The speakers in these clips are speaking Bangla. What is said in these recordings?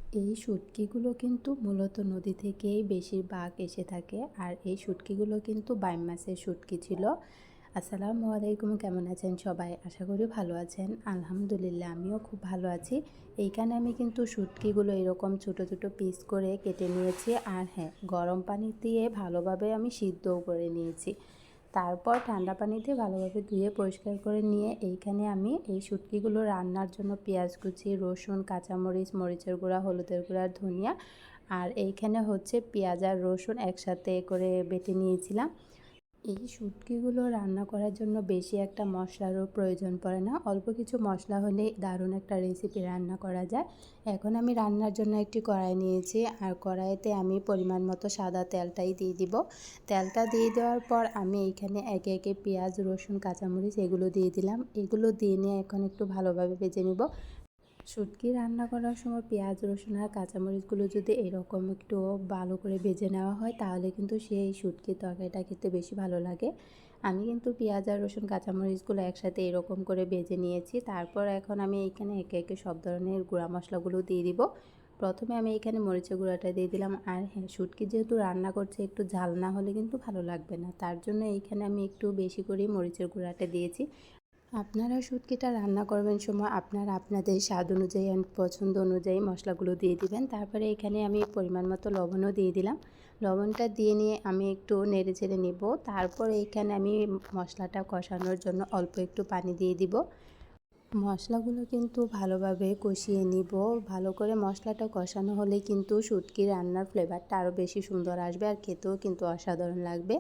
এই শুটকিগুলো কিন্তু মূলত নদী থেকেই বেশিরভাগ এসে থাকে। আর এই শুটকিগুলো কিন্তু বাইম মাছের শুটকি ছিল। আসসালামু আলাইকুম, কেমন আছেন সবাই? আশা করি ভালো আছেন। আলহামদুলিল্লাহ আমিও খুব ভালো আছি। এইখানে আমি কিন্তু শুটকিগুলো এরকম ছোট ছোট পিস করে কেটে নিয়েছি। আর হ্যাঁ, গরম পানি দিয়ে ভালোভাবে আমি সিদ্ধও করে নিয়েছি। তারপর ঠান্ডা পানিতে ভালোভাবে ধুয়ে পরিষ্কার করে নিয়ে এইখানে আমি এই শুটকিগুলো রান্নার জন্য পেঁয়াজ কুচি, রসুন, কাঁচামরিচ, মরিচের গুঁড়া, হলুদের গুঁড়া, ধনিয়া আর এইখানে হচ্ছে পেঁয়াজ আর রসুন একসাথে করে বেটে নিয়েছিলাম। এই শুটকিগুলো রান্না করার জন্য বেশি একটা মশলারও প্রয়োজন পড়ে না, অল্প কিছু মশলা হলেই দারুণ একটা রেসিপি রান্না করা যায়। এখন আমি রান্নার জন্য একটি কড়াই নিয়েছি আর কড়াইতে আমি পরিমাণ মতো সাদা তেলটাই দিয়ে দিব। তেলটা দিয়ে দেওয়ার পর আমি এইখানে একে একে পেঁয়াজ, রসুন, কাঁচামরিচ এগুলো দিয়ে দিলাম। এগুলো দিয়ে নিয়ে এখন একটু ভালোভাবে ভেজে নিব। শুটকি রান্না করার সময় পেঁয়াজ, রসুন আর কাঁচামরিচগুলো যদি এরকম একটু ভালো করে ভেজে নেওয়া হয় তাহলে কিন্তু সেই শুটকির তরকারিটা খেতে বেশি ভালো লাগে। আমি কিন্তু পেঁয়াজ আর রসুন কাঁচামরিচগুলো একসাথে এরকম করে ভেজে নিয়েছি। তারপর এখন আমি এইখানে একে একে সব ধরনের গুঁড়া মশলাগুলো দিয়ে দিব। প্রথমে আমি এখানে মরিচের গুঁড়াটা দিয়ে দিলাম। আর হ্যাঁ, শুটকি যেহেতু রান্না করছে একটু ঝাল না হলে কিন্তু ভালো লাগবে না, তার জন্য এইখানে আমি একটু বেশি করেই মরিচের গুঁড়াটা দিয়েছি। আপনারা শুটকিটা রান্না করবেন সময় আপনারা আপনাদের স্বাদ অনুযায়ী অ্যান্ড পছন্দ অনুযায়ী মশলাগুলো দিয়ে দিবেন। তারপরে এখানে আমি পরিমাণ মতো লবণও দিয়ে দিলাম। লবণটা দিয়ে নিয়ে আমি একটু নেড়ে চেড়ে নিব। তারপর এইখানে আমি মশলাটা কষানোর জন্য অল্প একটু পানি দিয়ে দিব। মশলাগুলো কিন্তু ভালোভাবে কষিয়ে নিব। ভালো করে মশলাটা কষানো হলে কিন্তু শুটকি রান্নার ফ্লেভারটা আরও বেশি সুন্দর আসবে আর খেতেও কিন্তু অসাধারণ লাগবে।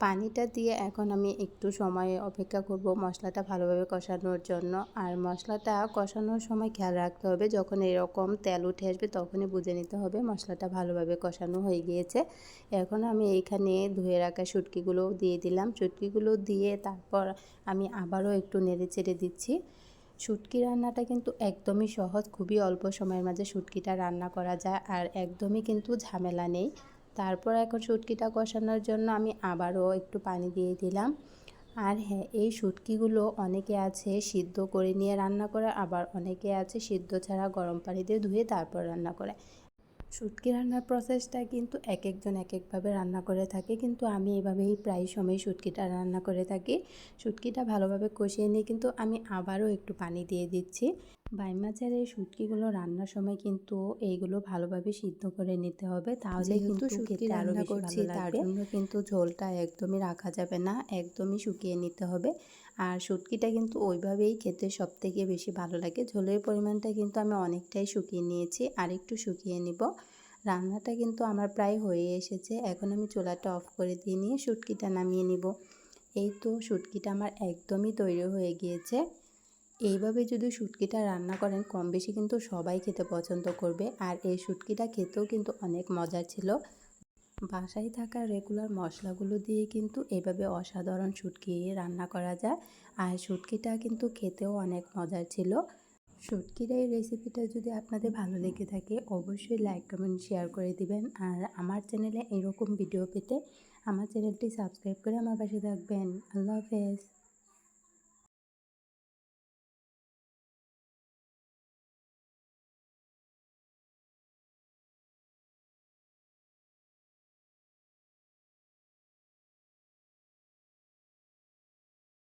পানিটা দিয়ে এখন আমি একটু সময় অপেক্ষা করব মশলাটা ভালোভাবে কষানোর জন্য। আর মশলাটা কষানোর সময় খেয়াল রাখতে হবে, যখন এরকম তেল উঠে আসবে তখনই বুঝে নিতে হবে মশলাটা ভালোভাবে কষানো হয়ে গিয়েছে। এখন আমি এইখানে ধুয়ে রাখা শুটকিগুলো দিয়ে দিলাম। শুটকিগুলো দিয়ে তারপর আমি আবারও একটু নেড়ে চেড়ে দিচ্ছি। শুটকি রান্নাটা কিন্তু একদমই সহজ, খুবই অল্প সময়ের মাঝে শুটকিটা রান্না করা যায় আর একদমই কিন্তু ঝামেলা নেই। তারপর এখন শুটকিটা কষানোর জন্য আমি আবারও একটু পানি দিয়ে দিলাম। আর হ্যাঁ, এই শুটকিগুলো অনেকে আছে সিদ্ধ করে নিয়ে রান্না করে, আবার অনেকে আছে সিদ্ধ ছাড়া গরম পানি দিয়ে ধুয়ে তারপর রান্না করে। শুটকি রান্নার প্রসেসটা কিন্তু এক একজন এক একভাবে রান্না করে থাকে, কিন্তু আমি এভাবেই প্রায় সময় শুটকিটা রান্না করে থাকি। শুটকিটা ভালোভাবে কষিয়ে নিয়ে কিন্তু আমি আবারও একটু পানি দিয়ে দিচ্ছি। বাইম মাছের এই শুটকিগুলো রান্নার সময় কিন্তু এইগুলো ভালোভাবে সিদ্ধ করে নিতে হবে, তাহলে কিন্তু খেতে আরও বেশি ভালো লাগবে। তার জন্য কিন্তু ঝোলটা একদমই রাখা যাবে না, একদমই শুকিয়ে নিতে হবে। আর শুটকিটা কিন্তু ওইভাবেই খেতে সবথেকে বেশি ভালো লাগে। ঝোলের পরিমাণটা কিন্তু আমি অনেকটাই শুকিয়ে নিয়েছি, আর একটু শুকিয়ে নিব। রান্নাটা কিন্তু আমার প্রায় হয়ে এসেছে। এখন আমি চুলাটা অফ করে দিয়ে নিয়ে শুটকিটা নামিয়ে নিব। এই তো শুটকিটা আমার একদমই তৈরি হয়ে গিয়েছে। এইভাবে যদি শুটকিটা রান্না করেন কম বেশি কিন্তু সবাই খেতে পছন্দ করবে। আর এই শুটকিটা খেতেও কিন্তু অনেক মজার ছিল। বাসায় থাকা রেগুলার মশলাগুলো দিয়ে কিন্তু এভাবে অসাধারণ শুটকি রান্না করা যায়। আর শুটকিটা কিন্তু খেতেও অনেক মজার ছিল। শুটকির এই রেসিপিটা যদি আপনাদের ভালো লেগে থাকে অবশ্যই লাইক, কমেন্ট, শেয়ার করে দিবেন। আর আমার চ্যানেলে এরকম ভিডিও পেতে আমার চ্যানেলটি সাবস্ক্রাইব করে আমার পাশে থাকবেন। আল্লাহ হাফেজ।